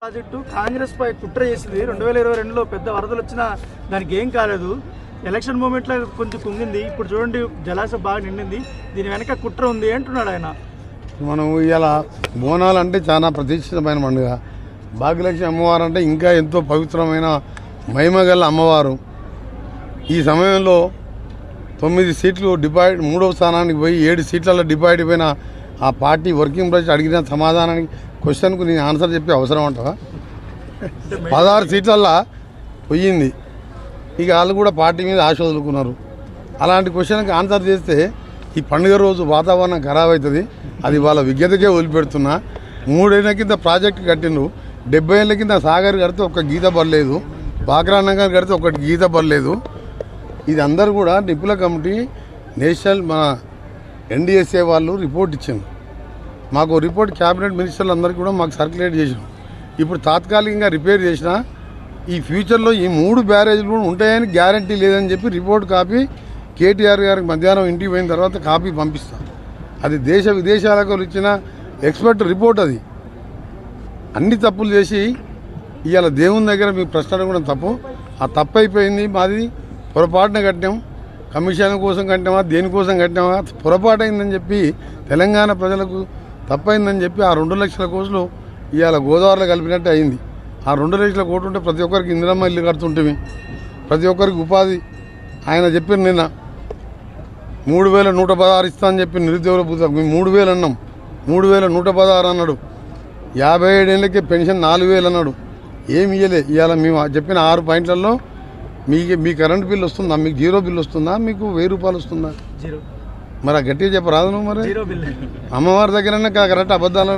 Project Congress పై కుట్ర చేసింది. 2022లో పెద్ద వరదలు వచ్చినా దానికి ఏం కాలేదు. ఎలక్షన్ మూమెంట్లో కొంచెం కుంగింది. ఇప్పుడు చూడండి జలాశయం బాగా నిండింది. దీని వెనక కుట్ర ఉంది అంటున్నాడు ఆయన. మనం ఇలా బోనాలు అంటే చాలా ప్రతిష్ఠితమైన పండుగ. భాగ్యలక్ష్మి అమ్మవారు అంటే ఇంకా ఎంతో పవిత్రమైన మహిమగల అమ్మవారు. ఈ సమయంలో 9 సీట్లు డిపాయిడ్ 3వ స్థానానికి పోయి 7 సీట్లలో డిపాయిడ్ అయిపోయిన ఆ పార్టీ వర్కింగ్ ప్రెసిడెంట్ అడిగిన సమాధానానికి క్వశ్చన్కు నేను ఆన్సర్ చెప్పే అవసరం అంటావా? 16 సీట్లల్లో పోయింది. ఇక వాళ్ళు కూడా పార్టీ మీద ఆశ వదులుకున్నారు. అలాంటి క్వశ్చన్కి ఆన్సర్ చేస్తే ఈ పండుగ రోజు వాతావరణం ఖరాబ్ అవుతుంది. అది వాళ్ళ విజ్ఞతకే వదిలిపెడుతున్నా. 3 ఏళ్ల కింద ప్రాజెక్టు కట్టిండ్రు. 70 ఏళ్ల కింద సాగర్ కడితే ఒక్క గీత పడలేదు. బాక్రానగర్ కడితే ఒకటి గీత పడలేదు. ఇది అందరూ కూడా నిపుణుల కమిటీ నేషనల్ మన NDSA వాళ్ళు రిపోర్ట్ ఇచ్చింది. మాకు రిపోర్ట్ క్యాబినెట్ మినిస్టర్లు అందరికీ కూడా మాకు సర్క్యులేట్ చేసాం. ఇప్పుడు తాత్కాలికంగా రిపేర్ చేసినా ఈ ఫ్యూచర్లో ఈ 3 బ్యారేజీలు కూడా ఉంటాయని గ్యారంటీ లేదని చెప్పి రిపోర్ట్ కాపీ కేటీఆర్ గారికి మధ్యాహ్నం ఇంటికి పోయిన తర్వాత కాపీ పంపిస్తాం. అది దేశ విదేశాలకు ఇచ్చిన ఎక్స్పర్ట్ రిపోర్ట్. అది అన్ని తప్పులు చేసి ఇవాళ దేవుని దగ్గర మీ ప్రశ్న కూడా తప్పు. ఆ తప్పు అయిపోయింది. మాది పొరపాటున కట్టాం. కమిషన్ కోసం కట్టామా దేనికోసం కట్టామా పొరపాటు అయిందని చెప్పి తెలంగాణ ప్రజలకు తప్పైందని చెప్పి ఆ 2 లక్షల కోట్లు ఇవాళ గోదావరిలో కలిపినట్టు అయింది. ఆ 2 లక్షల కోట్లు ఉంటే ప్రతి ఒక్కరికి ఇందిరమ్మ ఇల్లు కడుతుంటే ప్రతి ఒక్కరికి ఉపాధి. ఆయన చెప్పిన నిన్న 3116 ఇస్తా అని చెప్పి నిరుద్యోగుల పుస్తకం మేము 3000 అన్నాం. 3116 అన్నాడు. 57 ఏళ్ళకే పెన్షన్ 4000 అన్నాడు. ఏమి ఇయ్యలే. ఇవాళ మేము చెప్పిన 6 పాయింట్లలో మీ కరెంట్ బిల్ వస్తుందా? మీకు 0 బిల్ వస్తుందా? మీకు 1000 రూపాయలు వస్తుందా? మరి గట్టిగా చెప్పరాదు నువ్వు. మరి అమ్మవారి దగ్గరనే కరెక్ట్ అబద్ధాలు.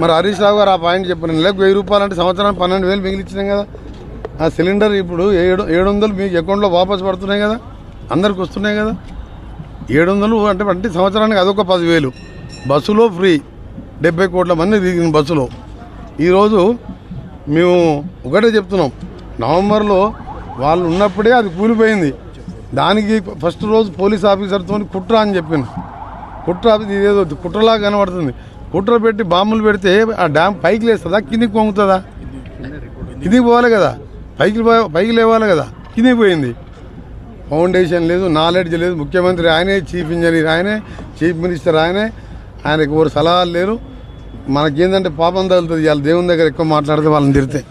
మరి హరీష్ రావు గారు ఆ పాయింట్ చెప్పారు. నెలకు 1000 రూపాయలు అంటే సంవత్సరానికి 12,000 మిగిలిచ్చినాం కదా. ఆ సిలిండర్ ఇప్పుడు 700 మీకు అకౌంట్లో వాపసు పడుతున్నాయి కదా. అందరికి వస్తున్నాయి కదా. 700 అంటే సంవత్సరానికి అదొక 10,000. బస్సులో ఫ్రీ. 70 కోట్ల మంది తిరిగిన బస్సులో. ఈరోజు మేము ఒకటే చెప్తున్నాం. నవంబర్లో వాళ్ళు ఉన్నప్పుడే అది కూలిపోయింది. దానికి ఫస్ట్ రోజు పోలీస్ ఆఫీసర్తో కుట్ర అని చెప్పాను. కుట్ర ఇదేదో కుట్రలాగా కనబడుతుంది. కుట్ర పెట్టి బాంబులు పెడితే ఆ డ్యామ్ పైకి లేస్తుందా కిందికి పొంగుతుందా? కిందికి పోవాలి కదా. పైకి లేవాలి కదా. కిందికి పోయింది. ఫౌండేషన్ లేదు, నాలెడ్జ్ లేదు. ముఖ్యమంత్రి ఆయనే, చీఫ్ ఇంజనీర్ ఆయనే, చీఫ్ మినిస్టర్ ఆయనే. ఆయనకు ఎవరు సలహాలు లేరు. మనకేందంటే పాపం తగులుతుంది. వాళ్ళ దేవుని దగ్గర ఎక్కువ మాట్లాడితే వాళ్ళని తిరితే